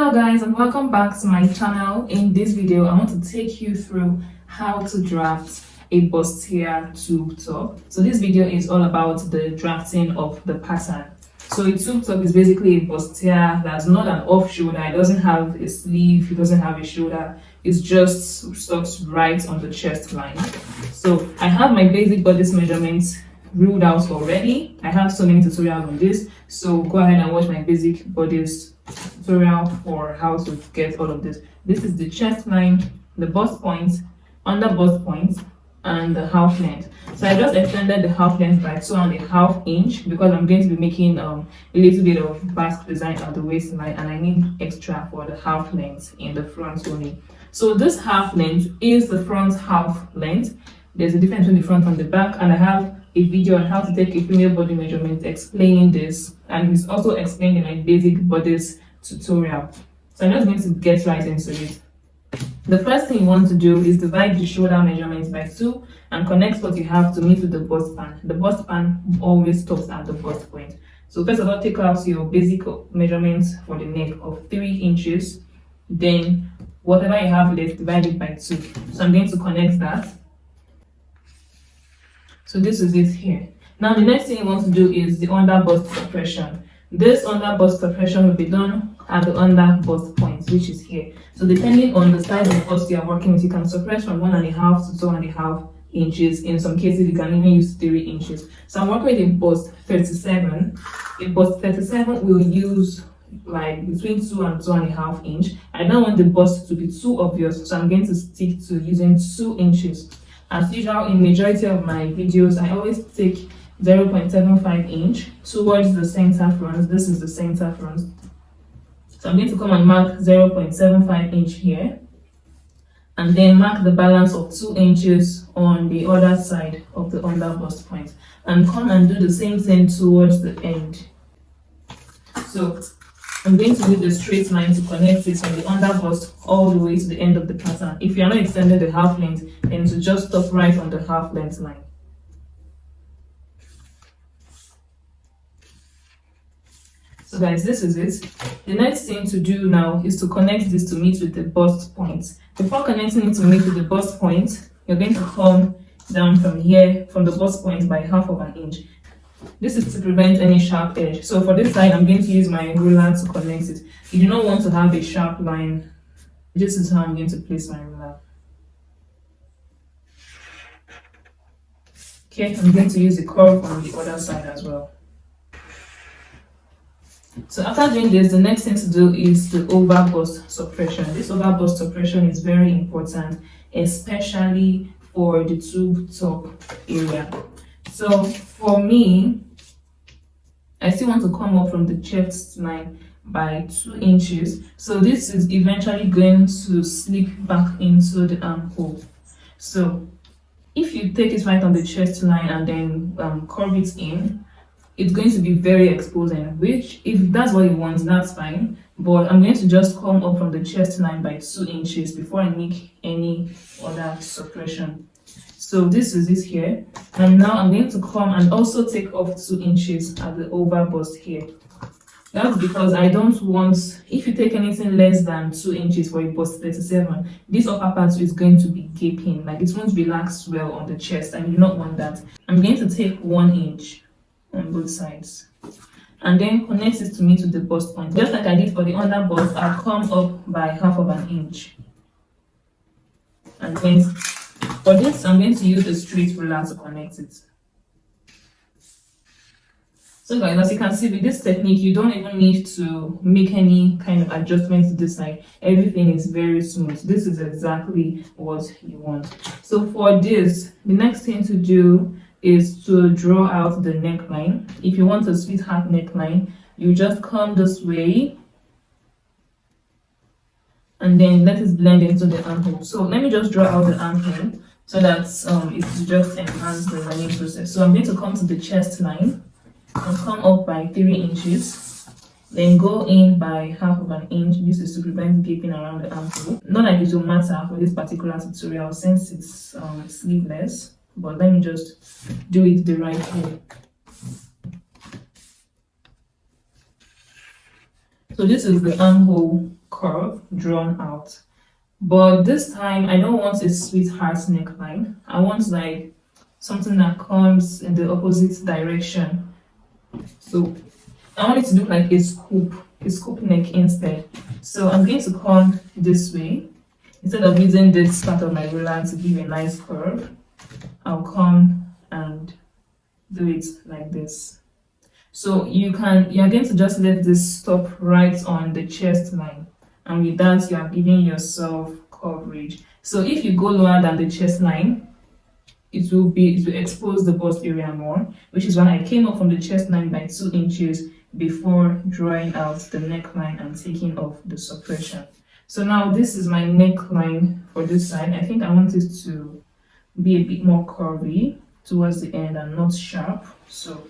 Hello guys, and welcome back to my channel. In this video I want to take you through how to draft a bustier tube top. So this video is all about the drafting of the pattern. So a tube top is basically a bustier that's not an off shoulder. It doesn't have a sleeve, it doesn't have a shoulder. It's just stops right on the chest line. So I have my basic bodice measurements ruled out already. I have so many tutorials on this, so go ahead and watch my basic bodice tutorial for how to get all of this. This is the chest line, the bust point, under bust point, and the half length. So I just extended the half length by 2.5 inches because I'm going to be making a little bit of basque design at the waistline, and I need extra for the half length in the front only. So this half length is the front half length. There's a difference between the front and the back, and I have a video on how to take a female body measurement explaining this, and it's also explained in my basic bodice tutorial. So I'm just going to get right into it. The first thing you want to do is divide the shoulder measurements by 2 and connect what you have to meet with the bust pan. The bust pan always stops at the bust point. So first of all, take out your basic measurements for the neck of 3 inches. Then whatever you have left, divide it by 2. So I'm going to connect that. So this is it here. Now the next thing you want to do is the under bust suppression. This under bust suppression will be done at the under bust point, which is here. So depending on the size of bust you are working with, you can suppress from 1.5 to 2.5 inches. In some cases, you can even use 3 inches. So I'm working with a bust 37. A bust 37 will use like between 2 and 2.5 inch. I don't want the bust to be too obvious, so I'm going to stick to using 2 inches. As usual, in majority of my videos, I always take 0.75 inch towards the center front. This is the center front. So I'm going to come and mark 0.75 inch here, and then mark the balance of 2 inches on the other side of the under bust point, and come and do the same thing towards the end. So I'm going to use a straight line to connect it from the under bust all the way to the end of the pattern. If you are not extending the half length, then to just stop right on the half length line. So guys, this is it. The next thing to do now is to connect this to meet with the bust point. Before connecting it to meet with the bust point, you're going to come down from here, from the bust point by 0.5 inch. This is to prevent any sharp edge. So for this side, I'm going to use my ruler to connect it. You do not want to have a sharp line. This is how I'm going to place my ruler. Okay, I'm going to use the curve on the other side as well. So after doing this, the next thing to do is the over bust suppression. This over bust suppression is very important, especially for the tube top area. So for me, I still want to come up from the chest line by 2 inches. So this is eventually going to slip back into the armhole. So if you take it right on the chest line and then curve it in, it's going to be very exposing, which if that's what you want, that's fine. But I'm going to just come up from the chest line by 2 inches before I make any other suppression. So this is it here, and now I'm going to come and also take off 2 inches at the over bust here. That's because I don't want, if you take anything less than 2 inches for a bust 37, this upper part is going to be gaping, like it won't relax well on the chest, and you do not want that. I'm going to take 1 inch on both sides and then connect it to meet with the bust point. Just like I did for the under bust, I'll come up by 0.5 inch, and then for this, I'm going to use the straight ruler to connect it. So guys, as you can see with this technique, you don't even need to make any kind of adjustment to this side. Everything is very smooth. This is exactly what you want. So for this, the next thing to do is to draw out the neckline. If you want a sweetheart neckline, you just come this way and then let it blend into the armhole. So let me just draw out the armhole so that it just enhance the running process. So I'm going to come to the chest line and come up by 3 inches, then go in by 0.5 inch. This is to prevent gaping around the armhole. Not that it will matter for this particular tutorial since it's sleeveless, but let me just do it the right way. So this is the armhole curve drawn out. But this time I don't want a sweetheart neckline. I want like something that comes in the opposite direction. So I want it to look like a scoop neck instead. So I'm going to come this way. Instead of using this part of my ruler to give a nice curve, I'll come and do it like this. So you're going to just let this stop right on the chest line, and with that you are giving yourself coverage. So if you go lower than the chest line, it will expose the bust area more, which is why I came up from the chest line by 2 inches before drawing out the neckline and taking off the suppression. So now this is my neckline for this side. I think I want it to be a bit more curvy towards the end and not sharp. So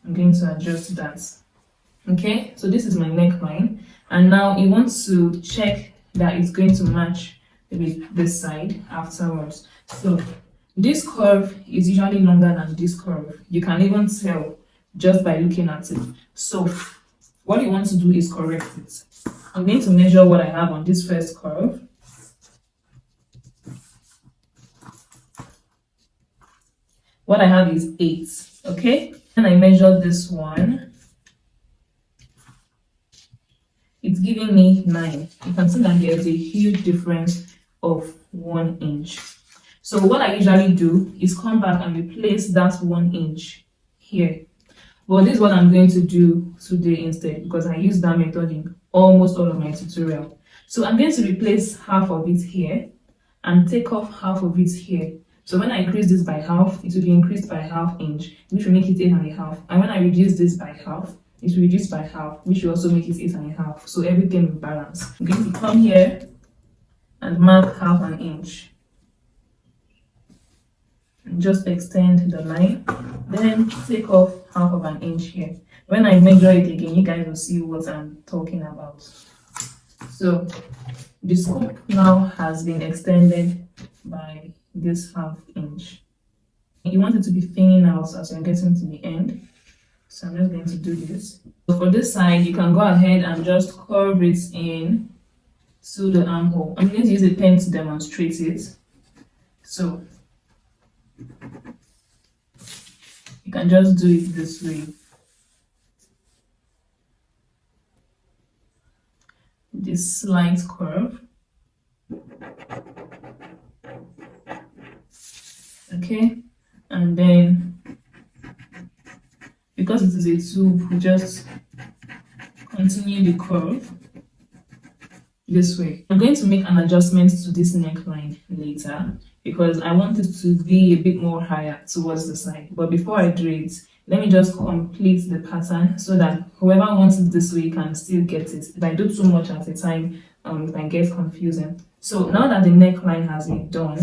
I'm going to adjust that. Okay, so this is my neckline. And now you want to check that it's going to match with this side afterwards. So this curve is usually longer than this curve. You can even tell just by looking at it. So what you want to do is correct it. I'm going to measure what I have on this first curve. What I have is 8, okay? And I measured this one. It's giving me 9. You can see that there's a huge difference of 1 inch. So what I usually do is come back and replace that 1 inch here. But this is what I'm going to do today instead, because I use that method in almost all of my tutorial. So I'm going to replace half of it here and take off half of it here. So when I increase this by half, it will be increased by ½ inch, which will make it 8.5. And when I reduce this by half, it will reduce by half, which will also make it 8.5. So everything will balance. I'm going to come here and mark ½ inch. And just extend the line. Then take off ½ inch here. When I measure it again, you guys will see what I'm talking about. So the scoop now has been extended by this ½ inch. You want it to be thinning out as you're getting to the end. So I'm just going to do this. So for this side, you can go ahead and just curve it in to the armhole. I'm going to use a pen to demonstrate it. So you can just do it this way. This slight curve. Okay, and then because it is a tube, we just continue the curve this way. I'm going to make an adjustment to this neckline later because I want it to be a bit more higher towards the side. But before I do it, let me just complete the pattern so that whoever wants it this way can still get it. If I do too much at a time, it might get confusing. So now that the neckline has been done,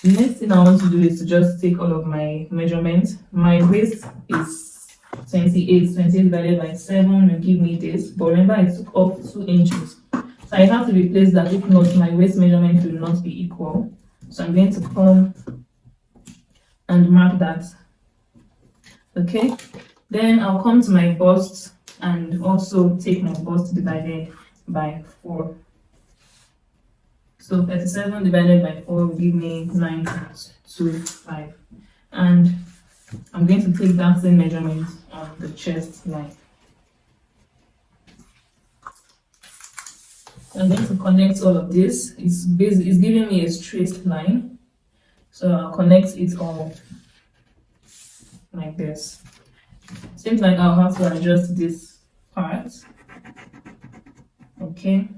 the next thing I want to do is to just take all of my measurements. My waist is 28. 28 divided by 7 will give me this. But remember, I took off 2 inches. So I have to replace that. If not, my waist measurement will not be equal. So I'm going to come and mark that. Okay. Then I'll come to my bust and also take my bust divided by 4. So 37 divided by 4 will give me 9.25. And I'm going to take that same measurement on the chest line. I'm going to connect all of this. It's giving me a straight line. So I'll connect it all like this. Seems like I'll have to adjust this part. Okay.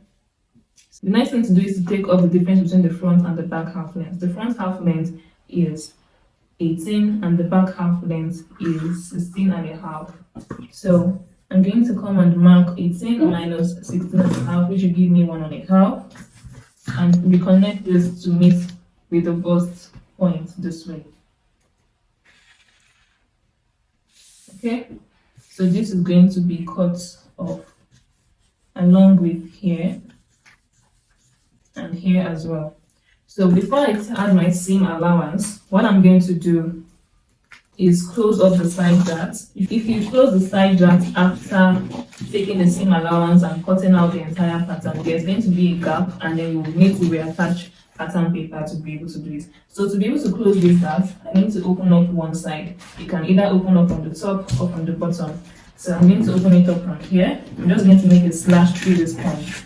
The next thing to do is to take off the difference between the front and the back half length. The front half length is 18 and the back half length is 16.5. So I'm going to come and mark 18 minus 16.5, which will give me 1.5. And reconnect this to meet with the bust point this way. Okay, so this is going to be cut off along with here and here as well. So before I add my seam allowance, what I'm going to do is close up the side dart. If you close the side dart after taking the seam allowance and cutting out the entire pattern, there's going to be a gap, and then you will need to reattach pattern paper to be able to do it. So to be able to close this dart, I need to open up one side. You can either open up from the top or from the bottom. So I'm going to open it up from here. I'm just going to make a slash through this point.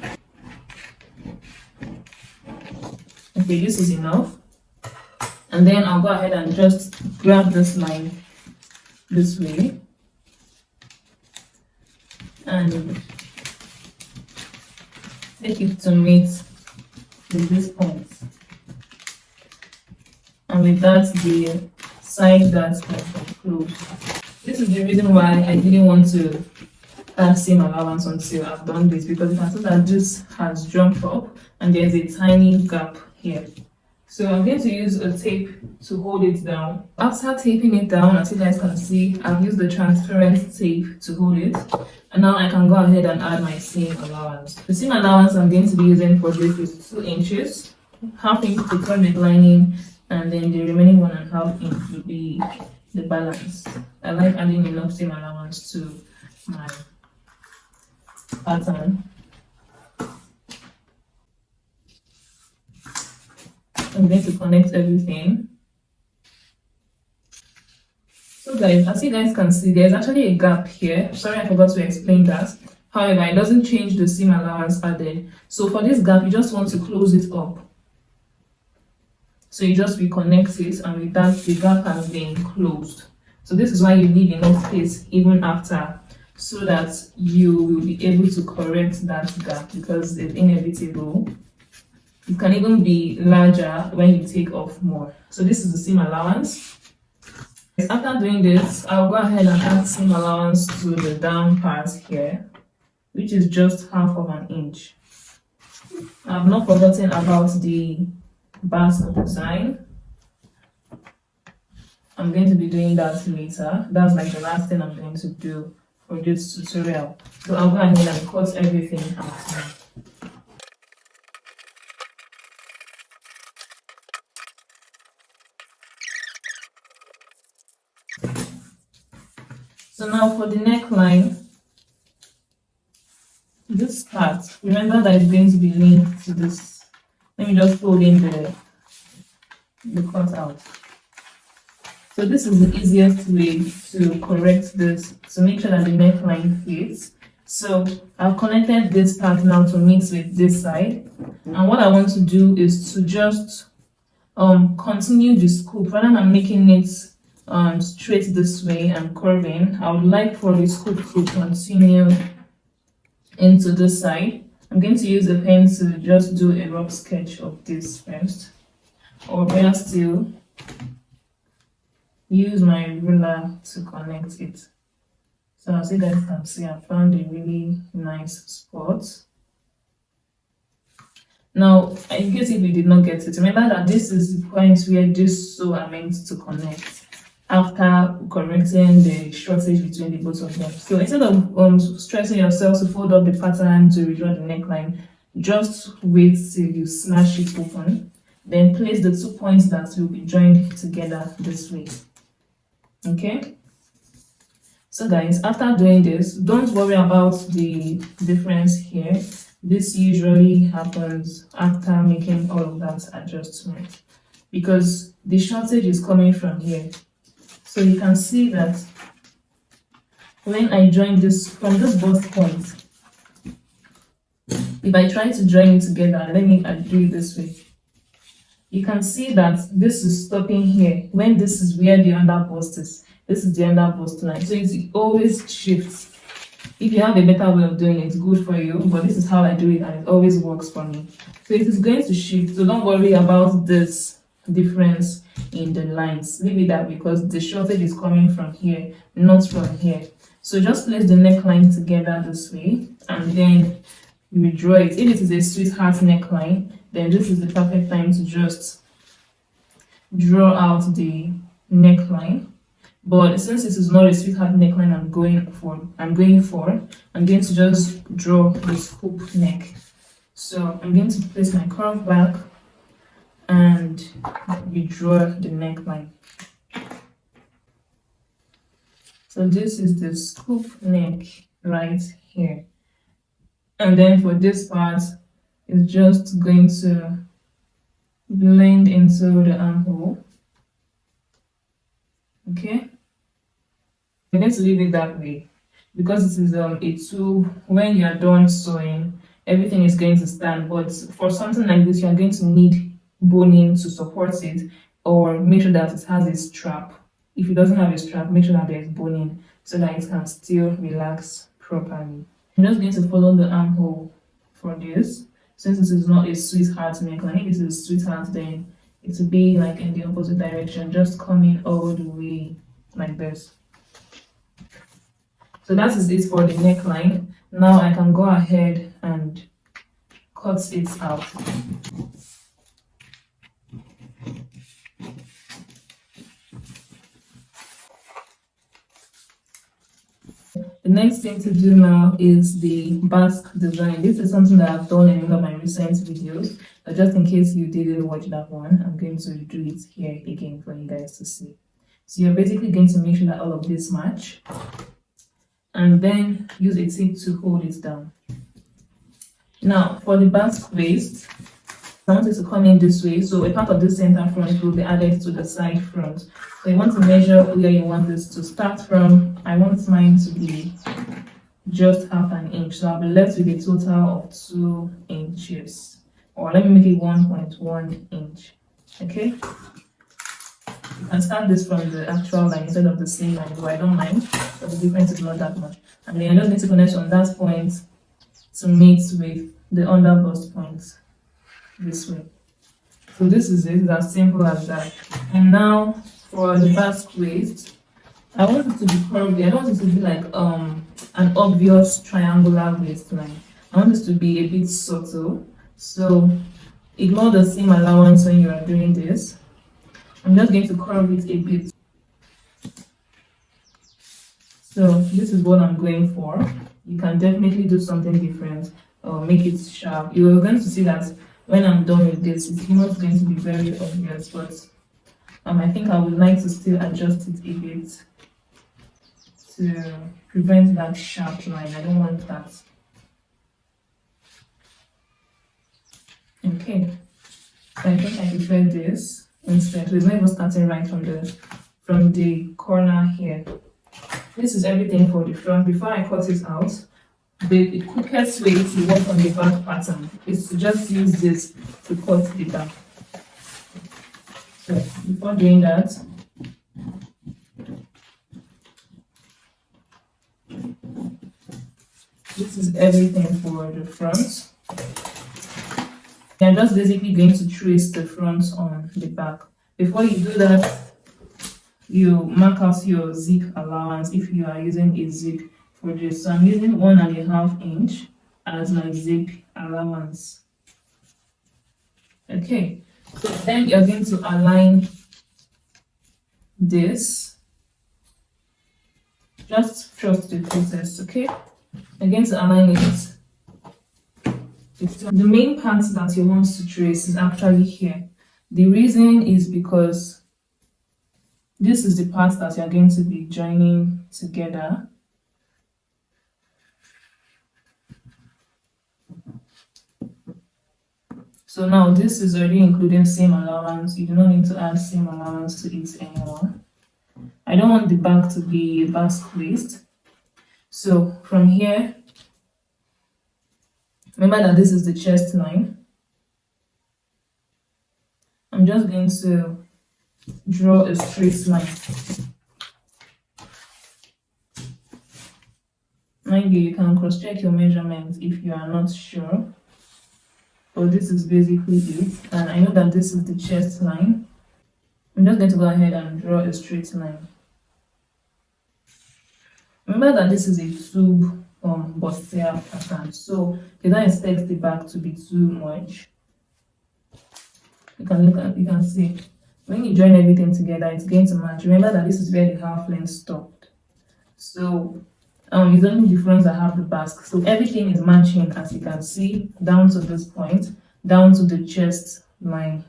Okay, this is enough. And then I'll go ahead and just grab this line this way and take it to meet with this point. And with that, the side dart can close. This is the reason why I didn't want to add seam allowance until I've done this, because you can see that this has jumped up and there's a tiny gap here. So I'm going to use a tape to hold it down. After taping it down, as you guys can see, I've used the transparent tape to hold it. And now I can go ahead and add my seam allowance. The seam allowance I'm going to be using for this is 2 inches, half inch to turn the lining, and then the remaining 1.5 inch will be the balance. I like adding enough seam allowance to my pattern. I'm going to connect everything. So guys, as you guys can see, there's actually a gap here. Sorry, I forgot to explain that. However, it doesn't change the seam allowance added. So for this gap, you just want to close it up. So you just reconnect it, and with that, the gap has been closed. So this is why you need enough space even after, so that you will be able to correct that gap, because it's inevitable. It can even be larger when you take off more. So this is the seam allowance. After doing this, I'll go ahead and add seam allowance to the down part here, which is just 1/2 inch. I've not forgotten about the basque design. I'm going to be doing that later. That's like the last thing I'm going to do for this tutorial. So I'll go ahead and cut everything out now. So now for the neckline, this part, remember that it's going to be linked to this. Let me just fold in the cutout. So this is the easiest way to correct this, to make sure that the neckline fits. So I've connected this part now to meet with this side. And what I want to do is to just continue the scoop. Rather than making it straight this way and curving, I would like for the scoop to continue into this side. I'm going to use a pen to just do a rough sketch of this first, or better still, use my ruler to connect it. So as you guys can see, I found a really nice spot. Now, in case if you did not get it, remember that this is the point where these two are meant to connect after correcting the shortage between the both of them. So instead of stressing yourself to fold up the pattern to redraw the neckline, just wait till you smash it open. Then place the 2 points that will be joined together this way. Okay? So guys, after doing this, don't worry about the difference here. This usually happens after making all of that adjustment, because the shortage is coming from here. So you can see that when I join this from this bust point, if I try to join it together, let me do it this way. You can see that this is stopping here when this is where the under bust is. This is the under bust line. So it always shifts. If you have a better way of doing it, good for you, but this is how I do it and it always works for me. So it is going to shift. So don't worry about this difference in the lines. Leave it that, because the shortage is coming from here, not from here. So just place the neckline together this way and then you draw it. If it is a sweetheart neckline, then this is the perfect time to just draw out the neckline. But since this is not a sweetheart neckline I'm going for, I'm going to just draw the scoop neck. So I'm going to place my curve back and redraw the neckline. So this is the scoop neck right here. And then for this part, it's just going to blend into the armhole. Okay, we're going to leave it that way because it is a tube. When you are done sewing, everything is going to stand, but for something like this, you are going to need boning to support it, or make sure that it has a strap. If it doesn't have a strap, make sure that there is boning so that it can still relax properly. I'm just going to follow the armhole for this. Since this is not a sweetheart neckline, if it is a sweetheart, then it will be like in the opposite direction, just coming all the way like this. So that is it for the neckline. Now I can go ahead and cut it out. The next thing to do now is the basque design. This is something that I've done in one of my recent videos, but just in case you didn't watch that one, I'm going to do it here again for you guys to see. So you're basically going to make sure that all of this match, and then use a tape to hold it down. Now for the basque waist, I want it to come in this way, so a part of this center front will be added to the side front. So you want to measure where you want this to start from. I want mine to be just half an inch, so I'll be left with a total of 2 inches, or let me make it 1.1 inch. Okay, you can start this from the actual line instead of the same line, but I don't mind, but the difference is not that much. And then I just need to connect on that point to meet with the under bust point this way. So this is it. It's as simple as that. And now for the basque waist, I want it to be curvy. I don't want it to be like an obvious triangular waistline. I want it to be a bit subtle. So ignore the seam allowance when you are doing this. I'm just going to curve it a bit. So this is what I'm going for. You can definitely do something different or make it sharp. You're going to see that when I'm done with this, it's not going to be very obvious, but I think I would like to still adjust it a bit to prevent that sharp line. I don't want that. Okay, so I think I prefer this instead. So it's not even starting right from the corner here. This is everything for the front. Before I cut it out, the quickest way to work on the back pattern is to just use this to cut the back. So before doing that, this is everything for the front. You're just basically going to trace the front on the back. Before you do that, you mark out your zip allowance if you are using a zip for this. So I'm using 1.5 inch as my zip allowance. Okay, so then you're going to align this. Just trust the process, okay? You're going to align it. The main part that you want to trace is actually here. The reason is because this is the part that you're going to be joining together. So now this is already including seam allowance. You do not need to add seam allowance to it anymore. I don't want the back to be a basque waist. So from here, remember that this is the chest line. I'm just going to draw a straight line. Mind you, you can cross-check your measurements if you are not sure. But this is basically it. And I know that this is the chest line. I'm just going to go ahead and draw a straight line. Remember that this is a tube bustier pattern, so you don't expect the back to be too much. You can see when you join everything together, it's going to match. Remember that this is where the half length stopped. So it's only the fronts that have the basque. So everything is matching, as you can see, down to this point, down to the chest line.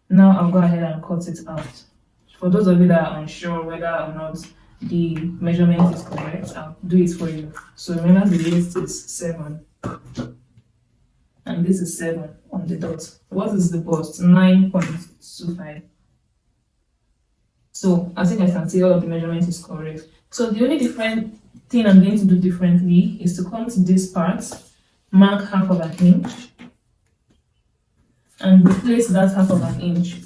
Now I'll go ahead and cut it out. For those of you that are unsure whether or not the measurement is correct, I'll do it for you. So remember the waist is 7 and this is 7 on the dot. What is the bust? 9.25. So as you guys can see, all of the measurements is correct. So the only different thing I'm going to do differently is to come to this part, mark half of an inch, and replace that half of an inch.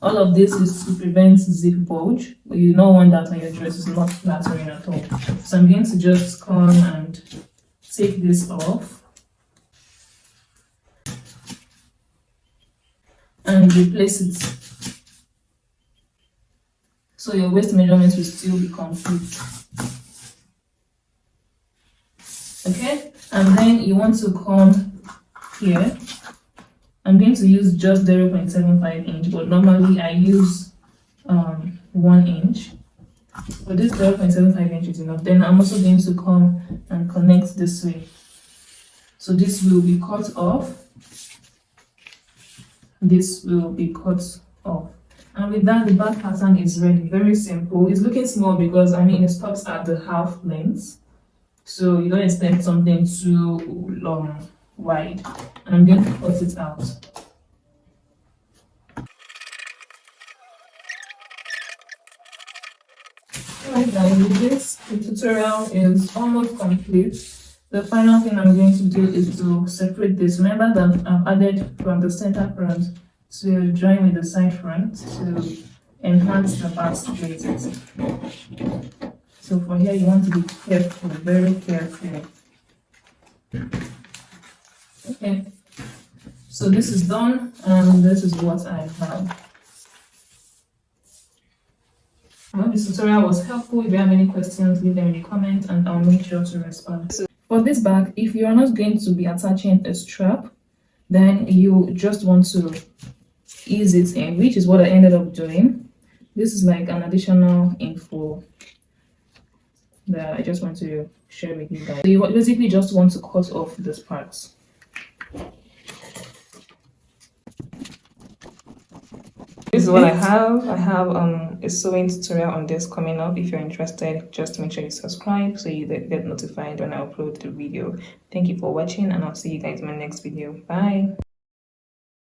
All of this is to prevent zip bulge. You don't want that on your dress, it's not flattering at all. So I'm going to just come and take this off and replace it. So your waist measurements will still be complete. Okay, and then you want to come here. I'm going to use just 0.75 inch, but normally I use 1 inch. But this 0.75 inch is enough. Then I'm also going to come and connect this way. So this will be cut off. This will be cut off. And with that, the back pattern is ready. Very simple. It's looking small because it stops at the half length. So you don't expect something too long, wide. And I'm going to cut it out. Alright guys, with this, the tutorial is almost complete. The final thing I'm going to do is to separate this. Remember that I've added from the center front to join with the side front to enhance the back spaces. So for here, you want to be careful, very careful. Okay, so this is done, and this is what I have. I hope this tutorial was helpful. If you have any questions, leave them in the comments and I'll make sure to respond. So for this bag, if you are not going to be attaching a strap, then you just want to ease it in, which is what I ended up doing. This is like an additional info that I just want to share with you guys. So you basically just want to cut off this part. This is what I have. I have a sewing tutorial on this coming up. If you're interested, just make sure you subscribe so you get notified when I upload the video. Thank you for watching, and I'll see you guys in my next video. Bye.